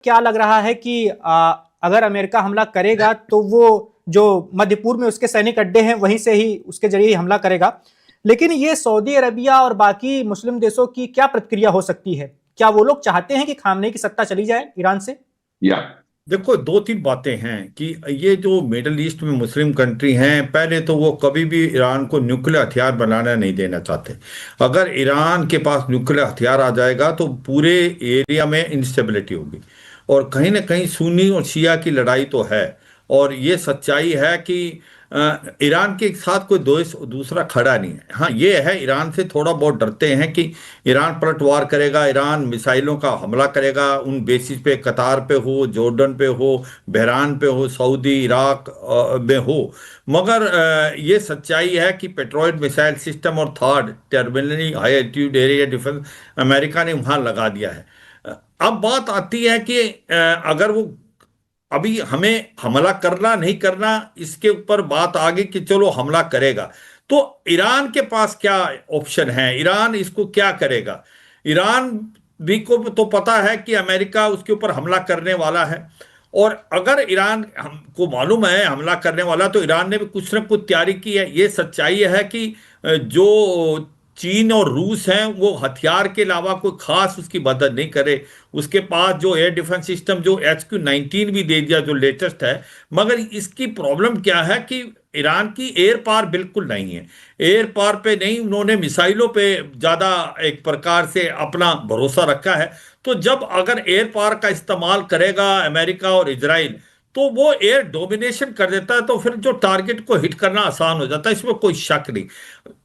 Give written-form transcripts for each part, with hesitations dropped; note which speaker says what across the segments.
Speaker 1: क्या लग रहा है कि अगर अमेरिका हमला करेगा तो वो जो मध्य पूर्व में उसके सैनिक अड्डे हैं वहीं से ही उसके जरिए हमला करेगा, लेकिन ये सऊदी अरबिया और बाकी मुस्लिम देशों की क्या प्रतिक्रिया हो सकती है? क्या वो लोग चाहते हैं कि खामनेई की सत्ता चली जाए ईरान से?
Speaker 2: या देखो, दो तीन बातें हैं कि ये जो मिडल ईस्ट में मुस्लिम कंट्री हैं, पहले तो वो कभी भी ईरान को न्यूक्लियर हथियार बनाना नहीं देना चाहते। अगर ईरान के पास न्यूक्लियर हथियार आ जाएगा तो पूरे एरिया में इंस्टेबिलिटी होगी, और कहीं ना कहीं सुन्नी और शिया की लड़ाई तो है। और ये सच्चाई है कि ईरान के साथ कोई दूसरा खड़ा नहीं है। हाँ, ये है, ईरान से थोड़ा बहुत डरते हैं कि ईरान पलटवार करेगा, ईरान मिसाइलों का हमला करेगा उन बेसिस पे, कतार पे हो, जॉर्डन पे हो, बहरान पे हो, सऊदी इराक में हो। मगर ये सच्चाई है कि पेट्रोइड मिसाइल सिस्टम और third terminally high altitude area defence America ने वहां लगा दिया है। अब बात आती है कि अगर वो अभी हमें हमला करना नहीं करना, इसके ऊपर बात आ गई कि चलो हमला करेगा, तो ईरान के पास क्या ऑप्शन है, ईरान इसको क्या करेगा। ईरान भी को तो पता है कि अमेरिका उसके ऊपर हमला करने वाला है, और अगर ईरान हमको मालूम है हमला करने वाला, तो ईरान ने भी कुछ ना कुछ तैयारी की है। ये सच्चाई है कि जो चीन और रूस हैं वो हथियार के अलावा कोई खास उसकी मदद नहीं करे। उसके पास जो एयर डिफेंस सिस्टम जो HQ-19 भी दे दिया, जो लेटेस्ट है। मगर इसकी प्रॉब्लम क्या है कि ईरान की एयर पावर बिल्कुल नहीं है। एयर पावर पे नहीं, उन्होंने मिसाइलों पे ज्यादा एक प्रकार से अपना भरोसा रखा है। तो जब अगर एयर पावर का इस्तेमाल करेगा अमेरिका और इजराइल, तो वो एयर डोमिनेशन कर देता है, तो फिर जो टारगेट को हिट करना आसान हो जाता है, इसमें कोई शक नहीं।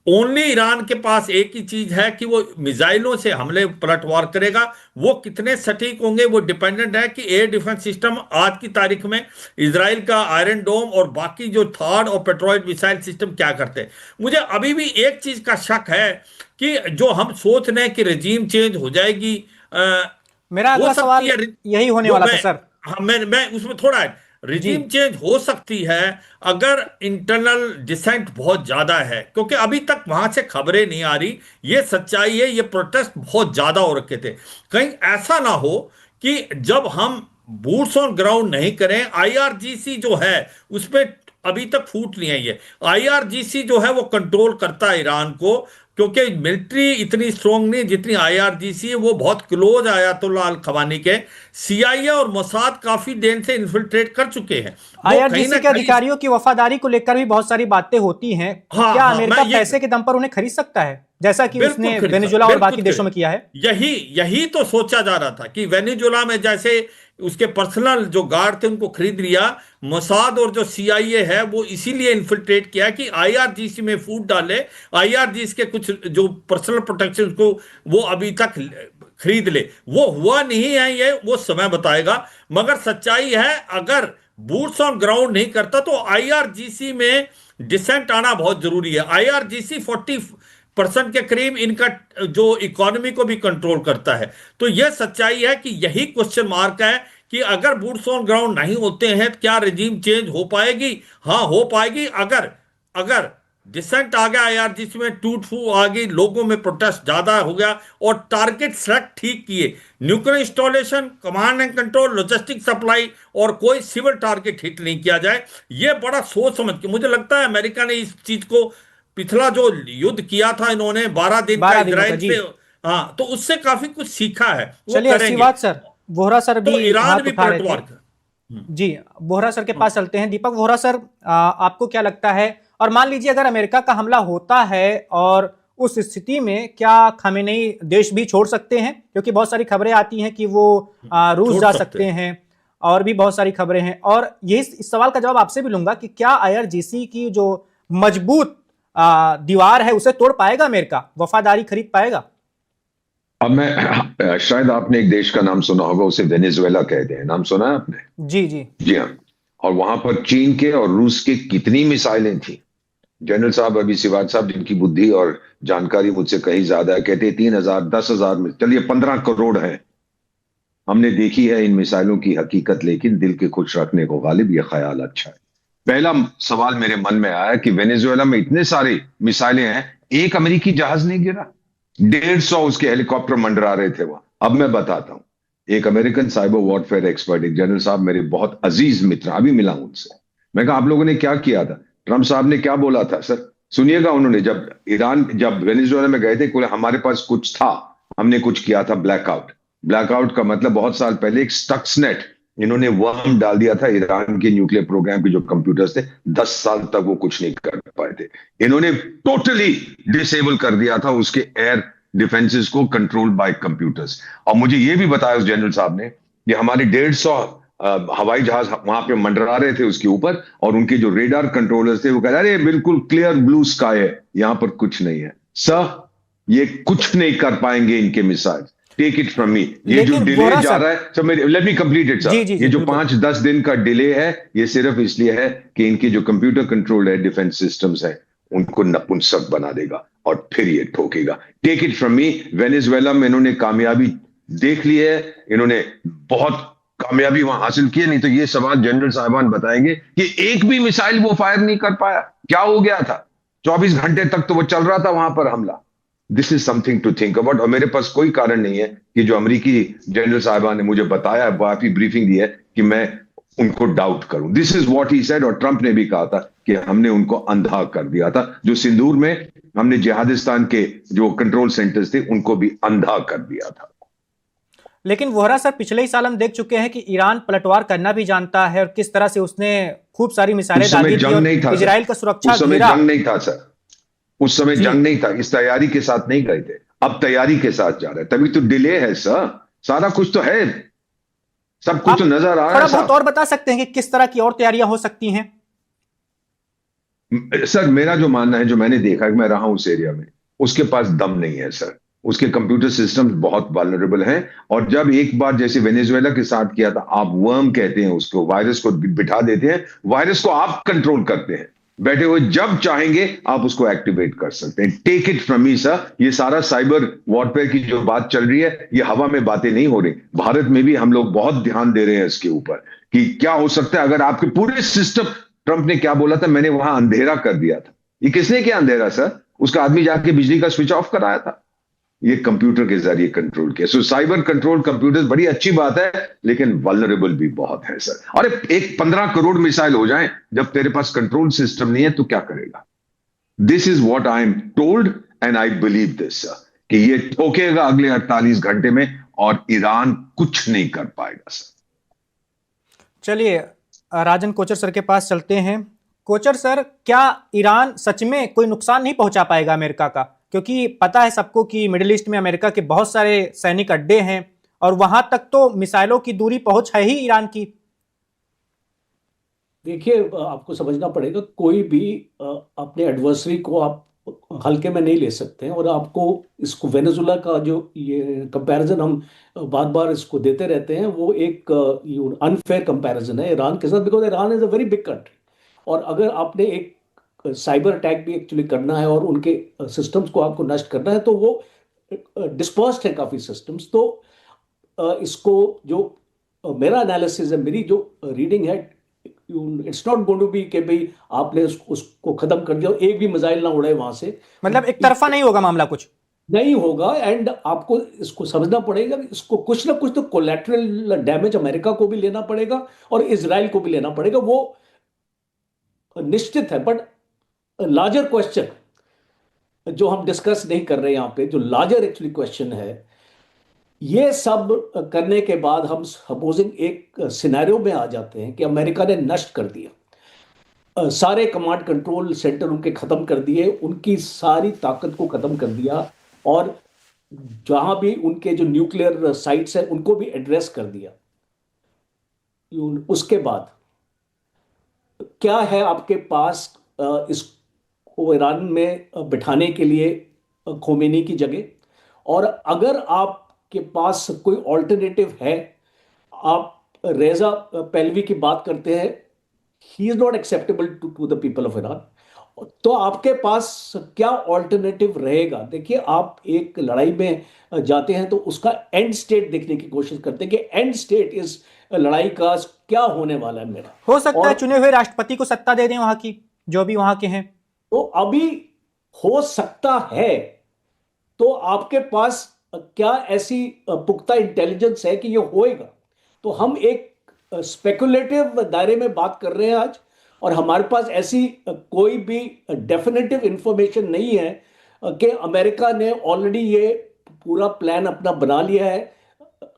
Speaker 2: ओनली ईरान के पास एक ही चीज है कि वो मिसाइलों से हमले पलटवार करेगा। वो कितने सटीक होंगे वो डिपेंडेंट है कि एयर डिफेंस सिस्टम आज की तारीख में इजराइल का आयरन डोम और बाकी जो थर्ड और पेट्रोइड मिसाइल सिस्टम क्या करते हैं। मुझे अभी भी एक चीज का शक है कि जो हम सोच रहे हैं कि रजीम चेंज हो जाएगी,
Speaker 1: मेरा
Speaker 2: हो
Speaker 1: अगला
Speaker 2: सकती
Speaker 1: सवाल
Speaker 2: है।
Speaker 1: यही होने
Speaker 2: जो
Speaker 1: वाला था
Speaker 2: मैं
Speaker 1: सर।
Speaker 2: हाँ, मैं उसमें थोड़ा है,
Speaker 1: जी
Speaker 2: रिजीम चेंज हो सकती है अगर इंटरनल डिसेंट बहुत ज्यादा है, क्योंकि अभी तक वहां से खबरें नहीं आ रही। ये सच्चाई है, ये प्रोटेस्ट बहुत ज्यादा हो रखे थे। कहीं ऐसा ना हो कि जब हम बूट्स ऑन ग्राउंड नहीं करें, IRGC जो है उसमें अभी तक फूट नहीं आई है। IRGC जो है वो कंट्रोल करता है ईरान को, क्योंकि मिलिट्री इतनी स्ट्रांग नहीं जितनी IRGC है। वो बहुत क्लोज आयतुल्लाह अल खमानी के। CIA और मोसाद काफी देर से इन्फिल्ट्रेट कर चुके हैं। वो कहीं
Speaker 1: IRGC
Speaker 2: ना
Speaker 1: के
Speaker 2: कहीं,
Speaker 1: अधिकारियों की वफादारी को लेकर भी बहुत सारी बातें होती हैं।
Speaker 2: हाँ
Speaker 1: क्या
Speaker 2: हाँ, मैं
Speaker 1: अमेरिका
Speaker 2: ये
Speaker 1: पैसे के दम पर उन्हें खरीद सकता है, जैसा कि
Speaker 2: बिल्कुल
Speaker 1: उसने
Speaker 2: खरीद
Speaker 1: वेनेजुएला और
Speaker 2: बिल्कुल
Speaker 1: बाकी देशों
Speaker 2: खरीद
Speaker 1: में किया है?
Speaker 2: यही यही तो सोचा जा रहा था कि वेनेजुएला में जैसे उसके पर्सनल जो गार्ड थे उनको खरीद लिया। मोसाद और जो CIA है वो इसीलिए इन्फिल्ट्रेट किया कि IRGC में फूट डाले, IRGC के कुछ जो पर्सनल प्रोटेक्शन को वो अभी तक खरीद ले। वो हुआ नहीं है, ये वो समय बताएगा। मगर सच्चाई है, अगर बूट्स ऑन ग्राउंड नहीं करता तो IRGC में डिसेंट आना बहुत जरूरी है। IRGC 40% के करीब इनका जो इकोनॉमी को भी कंट्रोल करता है। तो यह सच्चाई है कि यही क्वेश्चन मार्क है कि अगर बूट्स ऑन ग्राउंड नहीं होते हैं तो क्या रजीम चेंज हो पाएगी। हाँ, हो पाएगी। अगर अगर डिसेंट आ गया IRGC में, टूट फूट आ गई, लोगों में प्रोटेस्ट ज्यादा हो गया, और टारगेट सेलेक्ट ठीक किए, nuclear installation, command and control, logistic supply, और कोई सिविल टारगेट हिट नहीं किया जाए। यह बड़ा सोच समझ के, मुझे लगता है अमेरिका ने इस चीज को, पिछला जो युद्ध किया था इन्होंने 12 दिन का
Speaker 1: 12 दिनों का,
Speaker 2: इजराइल
Speaker 1: जी।
Speaker 2: पे, हाँ, तो उससे काफी कुछ सीखा है, वो
Speaker 1: चलिए, अच्छी
Speaker 2: करेंगे।
Speaker 1: बात सर। वोहरा सर भी
Speaker 2: तो ईरान
Speaker 1: हाथ
Speaker 2: भी
Speaker 1: उठा रहे थे।
Speaker 2: पलटवार कर।
Speaker 1: जी, वोहरा सर के पास चलते हैं। दीपक वोहरा सर, आपको क्या लगता है, और मान लीजिए अगर अमेरिका का हमला होता है और उस स्थिति में क्या खामेनेई देश भी छोड़ सकते हैं? क्योंकि बहुत सारी खबरें आती हैं कि वो रूस
Speaker 2: छोड़
Speaker 1: जा
Speaker 2: सकते
Speaker 1: सकते
Speaker 2: हैं।
Speaker 1: हैं, और भी बहुत सारी खबरें हैं। और ये इस सवाल का जवाब आपसे भी लूंगा कि क्या IRGC की जो मजबूत दीवार है उसे तोड़ पाएगा अमेरिका, वफादारी खरीद पाएगा?
Speaker 3: अब मैं शायद आपने एक देश का नाम सुना होगा, उसे वेनेजुएला कहते हैं। नाम सुना है आपने?
Speaker 1: जी जी
Speaker 3: जी हाँ। और वहां पर चीन के और रूस के कितनी मिसाइलें थी। जनरल साहब अभी सिवाज साहब, जिनकी बुद्धि और जानकारी मुझसे कहीं ज्यादा है, कहते 3,000 10,000 में, चलिए 15 करोड़ है। हमने देखी है इन मिसाइलों की हकीकत, लेकिन दिल के खुश रखने को गालिब ये ख्याल अच्छा है। पहला सवाल मेरे मन में आया कि वेनेजुएला में इतने सारे मिसाइलें हैं, एक अमेरिकी जहाज नहीं गिरा? 150 उसके हेलीकॉप्टर मंडरा रहे थे वहां। अब मैं बताता हूं, एक अमेरिकन साइबर वॉरफेयर एक्सपर्ट, एक जनरल साहब, मेरे बहुत अजीज मित्र, अभी मिला हूं उनसे। मैं कहा आप लोगों ने क्या किया था, ट्रम्प साहब ने क्या बोला था सर, सुनिएगा। उन्होंने जब वेनेजुएला में गए थे, बोले हमारे पास कुछ था, हमने कुछ किया था, ब्लैकआउट। ब्लैकआउट का मतलब बहुत साल पहले एक स्टक्सनेट, इन्होंने वर्म डाल दिया था ईरान के न्यूक्लियर प्रोग्राम के जो कंप्यूटर्स थे, 10 साल तक वो कुछ नहीं कर पाए थे। इन्होंने टोटली डिसेबल कर दिया था उसके एयर डिफेंसेस को, कंट्रोल्ड बाय कंप्यूटर्स। और मुझे ये भी बताया उस जनरल साहब ने कि हमारे 150 हवाई जहाज वहां पे मंडरा रहे थे उसके ऊपर, और उनके जो रेडार कंट्रोलर्स थे वो कह रहे, अरे बिल्कुल क्लियर ब्लू स्काई है, यहां पर कुछ नहीं है। सर, ये कुछ नहीं कर पाएंगे इनके missile, take it from me. ये जो
Speaker 1: लेकिन
Speaker 3: डिले
Speaker 1: वोहरा
Speaker 3: जा
Speaker 1: सर,
Speaker 3: रहा है, sir let me complete it
Speaker 1: जी
Speaker 3: सर,
Speaker 1: जी
Speaker 3: ये
Speaker 1: जी
Speaker 3: जो
Speaker 1: बिल्कुल।
Speaker 3: 5-10 दिन का डिले है, ये सिर्फ इसलिए है कि इनके जो कंप्यूटर कंट्रोल्ड है डिफेंस सिस्टम्स है, उनको नपुंसक बना देगा और फिर ये ठोकेगा। Take it from me. Venezuela में इन्होंने कामयाबी देख ली है, इन्होंने बहुत कामयाबी वहां हासिल की है। नहीं तो ये सवाल जनरल साहिबान बताएंगे कि एक भी मिसाइल वो फायर नहीं कर पाया, क्या हो गया था। 24 घंटे तक तो वो चल रहा था वहां पर हमला। This is something to think about. और मेरे पास कोई कारण नहीं है कि जो अमेरिकी जनरल साहिबान ने मुझे बताया, काफी ब्रीफिंग दी है, कि मैं उनको डाउट करूं। This is what he said. और ट्रंप ने भी कहा था कि हमने उनको अंधा कर दिया था, जो सिंदूर में हमने जिहादिस्तान के जो कंट्रोल सेंटर्स थे उनको भी अंधा कर दिया था।
Speaker 1: लेकिन वोहरा सर, पिछले ही साल हम देख चुके हैं कि ईरान पलटवार करना भी जानता है और किस तरह से उसने खूब सारी मिसाइलें
Speaker 3: उस
Speaker 1: दाग
Speaker 3: समय
Speaker 1: दी थी
Speaker 3: जंग
Speaker 1: और
Speaker 3: नहीं था सर,
Speaker 1: इजराइल का सुरक्षा
Speaker 3: उस समय
Speaker 1: घेरा।
Speaker 3: जंग नहीं था सर, उस समय
Speaker 1: जी,
Speaker 3: जंग नहीं था, इस तैयारी के साथ नहीं गए थे। अब तैयारी के साथ जा रहे हैं, तभी तो डिले है सर। सारा कुछ तो है, सब कुछ तो
Speaker 1: आप
Speaker 3: नजर आ रहा है
Speaker 1: थोड़ा बहुत
Speaker 3: साहब।
Speaker 1: और बता सकते हैं कि किस तरह की और तैयारियां हो सकती हैं?
Speaker 3: सर मेरा जो मानना है, जो मैंने देखा है, मैं रहा हूं उस एरिया में, उसके पास दम नहीं है सर। उसके कंप्यूटर सिस्टम्स बहुत वल्नरेबल हैं। और जब एक बार जैसे वेनेजुएला के साथ किया था, आप वर्म कहते हैं उसको, वायरस को बिठा देते हैं, वायरस को आप कंट्रोल करते हैं बैठे हुए, जब चाहेंगे आप उसको एक्टिवेट कर सकते हैं। Take it from me sir, ये सारा साइबर वॉरफेयर की जो बात चल रही है, ये हवा में बातें नहीं हो रही। भारत में भी हम लोग बहुत ध्यान दे रहे हैं इसके ऊपर कि क्या हो सकता है अगर आपके पूरे सिस्टम, ट्रंप ने क्या बोला था, मैंने वहां अंधेरा कर दिया था। ये किसने किया अंधेरा सर? उसका आदमी जाके बिजली का स्विच ऑफ कराया था। ये कंप्यूटर के जरिए कंट्रोल किया। सो साइबर कंट्रोल कंप्यूटर्स बड़ी अच्छी बात है, लेकिन वल्नरेबल भी बहुत है सर। अरे एक 15 करोड़ मिसाइल हो जाए, जब तेरे पास कंट्रोल सिस्टम नहीं है तो क्या करेगा? This is what I am told and I believe this sir, कि ये ठोकेगा अगले 48 घंटे में और ईरान कुछ नहीं कर पाएगा सर।
Speaker 1: चलिए, राजन कोचर सर के पास चलते हैं। कोचर सर, क्या ईरान सच में कोई नुकसान नहीं पहुंचा पाएगा अमेरिका का? क्योंकि पता है सबको कि मिडिल ईस्ट में अमेरिका के बहुत सारे सैनिक अड्डे हैं और वहां तक तो मिसाइलों की दूरी पहुंच है ही ईरान की।
Speaker 4: देखिए, आपको समझना पड़ेगा, कोई भी अपने एडवर्सरी को आप हल्के में नहीं ले सकते हैं। और आपको इसको वेनेजुला का जो ये कंपैरिजन हम बार बार इसको देते रहते हैं, वो एक अनफेयर कंपैरिजन है ईरान के साथ, because Iran is a very big country. और अगर आपने एक साइबर अटैक भी एक्चुअली करना है और उनके सिस्टम्स को आपको नष्ट करना है, तो वो डिस्पर्स्ड है काफ़ी सिस्टम्स। तो इसको जो मेरा एनालिसिस है, मेरी जो रीडिंग है, it's not going to be कि भाई आपने उसको खत्म कर दिया और एक भी मिसाइल ना उड़े वहां से।
Speaker 1: मतलब एक तरफा नहीं होगा मामला कुछ?
Speaker 4: नहीं होगा। एंड आपको इसको समझना पड़ेगा, इसको कुछ ना कुछ तो कोलैटरल डैमेज अमेरिका को भी लेना पड़ेगा और इजराइल को भी लेना पड़ेगा, वो निश्चित है। बट लार्जर क्वेश्चन जो हम डिस्कस नहीं कर रहे यहाँ पे, जो लार्जर एक्चुअली क्वेश्चन है, ये सब करने के बाद हम सपोजिंग एक सिनेरियो में आ जाते हैं कि अमेरिका ने नष्ट कर दिया, सारे कमांड कंट्रोल सेंटर उनके खत्म कर दिए, उनकी सारी ताकत को खत्म कर दिया, और जहां भी उनके जो न्यूक्लियर साइट्स हैं उनको भी एड्रेस कर दिया। उसके बाद क्या है आपके पास इसको ईरान में बिठाने के लिए खोमेनी की जगह? और अगर आपके पास कोई ऑल्टरनेटिव है, आप रेजा पहलवी की बात करते हैं, he is not acceptable to the people of Iran, तो आपके पास क्या ऑल्टरनेटिव रहेगा? देखिए, आप एक लड़ाई में जाते हैं तो उसका एंड स्टेट देखने की कोशिश करते हैं कि एंड स्टेट इस लड़ाई का क्या होने वाला है मेरा।
Speaker 1: हो सकता है
Speaker 4: और
Speaker 1: चुने हुए राष्ट्रपति को सत्ता दे दें वहां की, जो भी वहां के हैं।
Speaker 4: तो अभी हो सकता है, तो आपके पास क्या ऐसी पुख्ता इंटेलिजेंस है कि ये होएगा? तो हम एक स्पेकुलेटिव दायरे में बात कर रहे हैं आज, और हमारे पास ऐसी कोई भी डेफिनेटिव इंफॉर्मेशन नहीं है कि अमेरिका ने ऑलरेडी ये पूरा प्लान अपना बना लिया है।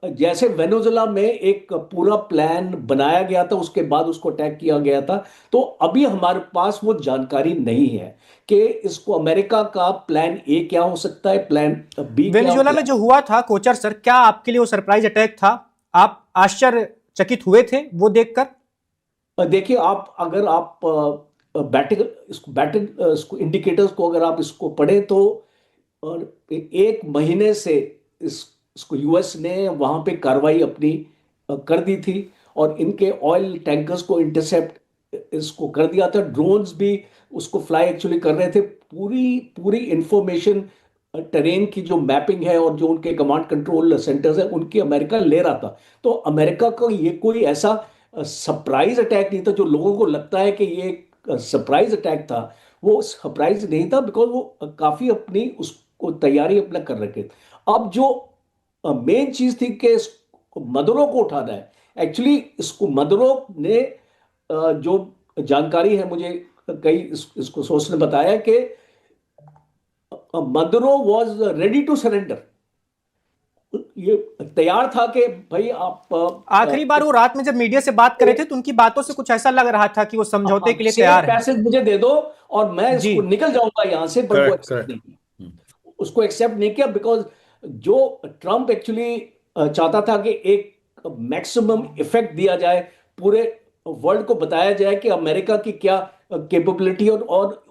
Speaker 4: जैसे वेनेजुएला में एक पूरा प्लान बनाया गया था, उसके बाद उसको अटैक किया गया था, तो अभी हमारे पास वो जानकारी नहीं है कि इसको अमेरिका का प्लान ए क्या हो सकता है, प्लान बी क्या
Speaker 1: वेनेजुएला में जो हुआ था कोचर सर, क्या आपके लिए वो सरप्राइज अटैक था? आप आश्चर्यचकित हुए थे वो देखकर?
Speaker 4: देखिए, आप अगर आप इसको इंडिकेटर्स को अगर आप इसको पढ़ें तो एक महीने से इसको यूएस ने वहां पे कार्रवाई अपनी कर दी थी, और इनके ऑयल टैंकर्स को इंटरसेप्ट इसको कर दिया था। ड्रोन्स भी उसको फ्लाई एक्चुअली कर रहे थे। पूरी पूरी इंफॉर्मेशन टेरेन की जो मैपिंग है और जो उनके कमांड कंट्रोल सेंटर्स है उनकी अमेरिका ले रहा था। तो अमेरिका का ये कोई ऐसा सरप्राइज अटैक नहीं था जो लोगों को लगता है कि ये सरप्राइज अटैक था। वो सरप्राइज नहीं था, बिकॉज वो काफी अपनी उसको तैयारी अपना कर रखे थे। अब जो मेन चीज थी कि मदुरो को उठाना है। एक्चुअली इसको मदुरो ने जो जानकारी है, मुझे कई इसको सोर्स ने बताया कि Maduro was ready to surrender. ये तैयार था कि भाई आप
Speaker 1: आखिरी बार वो रात में जब मीडिया से बात कर रहे थे तो उनकी बातों से कुछ ऐसा लग रहा था कि वो समझौते के लिए तैयार है।
Speaker 4: पैसे मुझे दे दो और मैं इसको निकल जाऊंगा यहां से, पर वो एक्सेप्ट नहीं किया। उसको एक्सेप्ट नहीं किया बिकॉज जो ट्रंप एक्चुअली चाहता था कि एक मैक्सिमम इफेक्ट दिया जाए, पूरे वर्ल्ड को बताया जाए कि अमेरिका की क्या कैपेबिलिटी और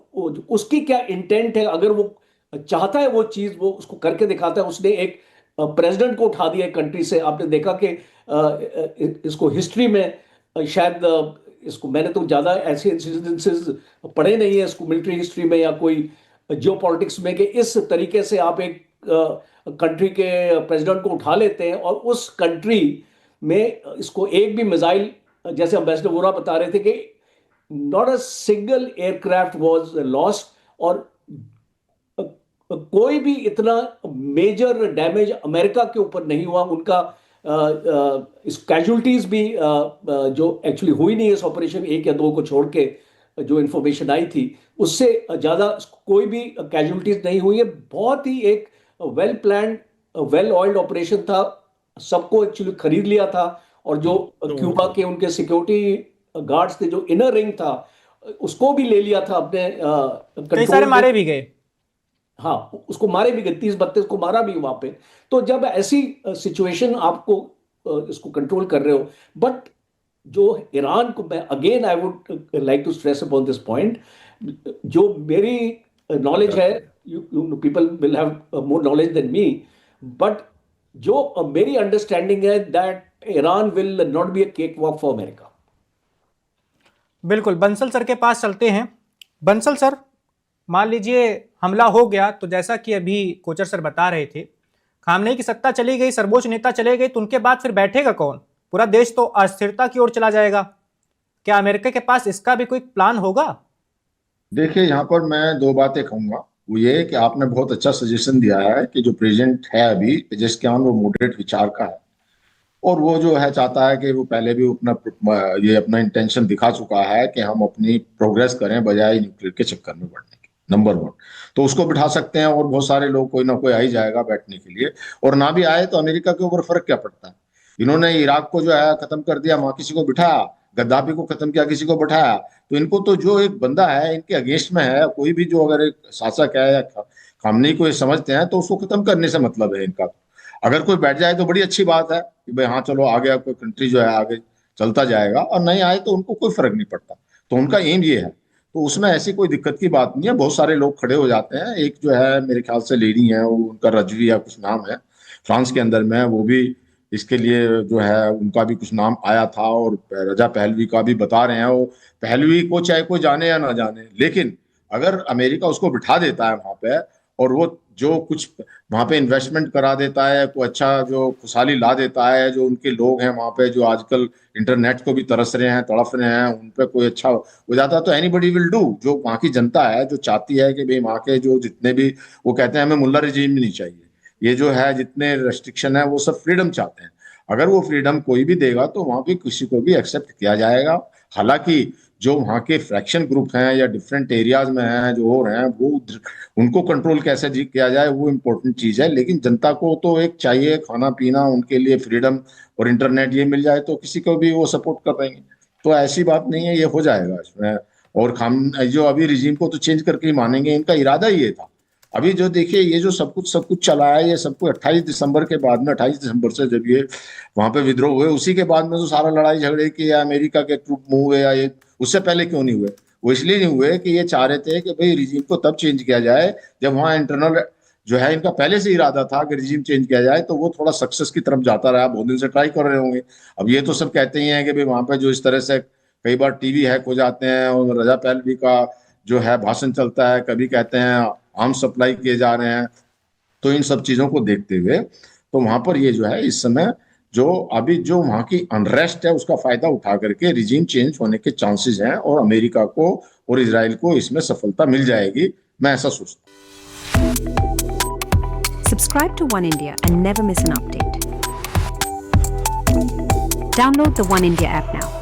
Speaker 4: उसकी क्या इंटेंट है। अगर वो चाहता है वो चीज, वो उसको करके दिखाता है। उसने एक प्रेसिडेंट को उठा दिया कंट्री से। आपने देखा कि इसको हिस्ट्री में शायद इसको मैंने तो ज्यादा ऐसे इंसिडेंसेस पढ़े नहीं है इसको मिलिट्री हिस्ट्री में या कोई जियोपॉलिटिक्स में, कि इस तरीके से आप एक कंट्री के प्रेसिडेंट को उठा लेते हैं और उस कंट्री में इसको एक भी मिसाइल, जैसे एम्बेसडर वोरा बता रहे थे कि not a single aircraft was lost, और कोई भी इतना मेजर डैमेज अमेरिका के ऊपर नहीं हुआ। उनका इस कैजुअलिटीज भी जो एक्चुअली हुई नहीं है इस ऑपरेशन 1 या 2 को छोड़ के, जो इंफॉर्मेशन आई थी उससे ज्यादा कोई भी कैजुअलिटीज नहीं हुई है। बहुत ही एक well planned, well oiled operation था। सबको एक्चुअली खरीद लिया था, और जो क्यूबा के उनके सिक्योरिटी गार्ड्स थे, जो इनर रिंग था, उसको भी ले लिया था अपने
Speaker 1: कई सारे मारे भी गए।
Speaker 4: हाँ, उसको मारे भी गए, 30-32 को मारा भी वहां पे। तो जब ऐसी सिचुएशन आपको इसको कंट्रोल कर रहे हो, बट जो ईरान को, मैं again I would like to stress upon this point, जो मेरी नॉलेज है, people will have more knowledge than me, but जो मेरी अंडरस्टैंडिंग है that Iran will not be a cakewalk for America.
Speaker 1: बिल्कुल, बंसल सर के पास चलते हैं। बंसल सर, मान लीजिए हमला हो गया, तो जैसा कि अभी कोचर सर बता रहे थे, खामनेई की सत्ता चली गई, सर्वोच्च नेता चले गए, तो उनके बाद फिर बैठेगा कौन? पूरा देश तो अस्थिरता की ओर चला जाएगा। क्या अमेरिका के पास इसका भी कोई प्लान होगा?
Speaker 5: देखिए, यहाँ पर मैं 2 बातें कहूंगा। वो ये कि आपने बहुत अच्छा सजेशन दिया है कि जो प्रेसिडेंट है अभी पेजेस्कियान, वो मॉडरेट विचार का है, और वो जो है चाहता है कि वो पहले भी अपना इंटेंशन दिखा चुका है कि हम अपनी प्रोग्रेस करें बजाय न्यूक्लियर के चक्कर में पड़ने के। नंबर 1, तो उसको बिठा सकते हैं, और बहुत सारे लोग, कोई ना कोई आ ही जाएगा बैठने के लिए। और ना भी आए तो अमेरिका के ऊपर फर्क क्या पड़ता है? इन्होंने इराक को जो है खत्म कर दिया, वहां किसी को बिठाया, गद्दाफी को खत्म किया, किसी को बैठाया। तो इनको तो जो एक बंदा है इनके अगेंस्ट में है, कोई भी जो अगर एक शासक है या खामनेई को ये समझते हैं, तो उसको खत्म करने से मतलब है इनका। अगर कोई बैठ जाए तो बड़ी अच्छी बात है कि भाई हाँ चलो आ गया, कोई कंट्री जो है आगे चलता जाएगा, और नहीं आए तो उनको कोई फर्क नहीं पड़ता। तो उनका एम ये है, तो उसमें ऐसी कोई दिक्कत की बात नहीं है। बहुत सारे लोग खड़े हो जाते हैं। एक जो है मेरे ख्याल से लेडी है, वो उनका रजवी या कुछ नाम है, फ्रांस के अंदर में, वो भी इसके लिए जो है उनका भी कुछ नाम आया था। और रजा पहलवी का भी बता रहे हैं। वो पहलवी को चाहे कोई जाने या ना जाने, लेकिन अगर अमेरिका उसको बिठा देता है वहां पे, और वो जो कुछ वहां पे इन्वेस्टमेंट करा देता है, कोई अच्छा जो खुशहाली ला देता है, जो उनके लोग हैं वहां पे जो आजकल इंटरनेट को भी तरस रहे हैं, तड़फ रहे हैं, उन पे कोई अच्छा हो जाता है, तो एनीबडी विल डू। जो वहां की जनता है जो चाहती है कि भाई वहां के जो जितने भी, वो कहते हैं हमें मुल्ला रजीम नहीं चाहिए, ये जो है जितने रेस्ट्रिक्शन है वो सब फ्रीडम चाहते हैं। अगर वो फ्रीडम कोई भी देगा तो वहां पे किसी को भी एक्सेप्ट किया जाएगा। हालांकि जो वहाँ के फ्रैक्शन ग्रुप हैं या डिफरेंट एरियाज में हैं जो हो रहे हैं वो उनको कंट्रोल कैसे किया जाए वो इम्पोर्टेंट चीज है। लेकिन जनता को तो एक चाहिए खाना पीना, उनके लिए फ्रीडम और इंटरनेट ये मिल जाए तो किसी को भी वो सपोर्ट कर देंगे। तो ऐसी बात नहीं है, ये हो जाएगा इसमें। और हम जो अभी रिजीम को तो चेंज करके ही मानेंगे, इनका इरादा ही ये था। अभी जो देखिए ये जो सब कुछ चला है, ये सब कुछ 28 दिसंबर के बाद में, 28 दिसंबर से जब ये वहां पे विद्रोह हुए उसी के बाद में तो सारा लड़ाई झगड़े की या अमेरिका के ट्रूप मूव हुए या ये, उससे पहले क्यों नहीं हुए? वो इसलिए नहीं हुए कि ये चाह रहे थे कि भाई रिजीम को तब चेंज किया जाए जब वहाँ इंटरनल जो है, इनका पहले से इरादा था कि रिजीम चेंज किया जाए तो वो थोड़ा सक्सेस की तरफ जाता रहा। बहुत दिन से ट्राई कर रहे होंगे। अब ये तो सब कहते ही हैं कि भाई वहां पे जो इस तरह से कई बार टीवी हैक हो जाते हैं और रजा पहलवी का जो है भाषण चलता है, कभी कहते हैं आर्म्स सप्लाई किए जा रहे हैं। तो इन सब चीजों को देखते हुए तो वहां पर ये जो है इस समय जो अभी जो वहां की अनरेस्ट है उसका फायदा उठा करके रिजीम चेंज होने के चांसेस हैं और अमेरिका को और इजराइल को इसमें सफलता मिल जाएगी, मैं ऐसा सोचता हूँ।
Speaker 6: Subscribe to One India and never miss an update. Download the One India app now.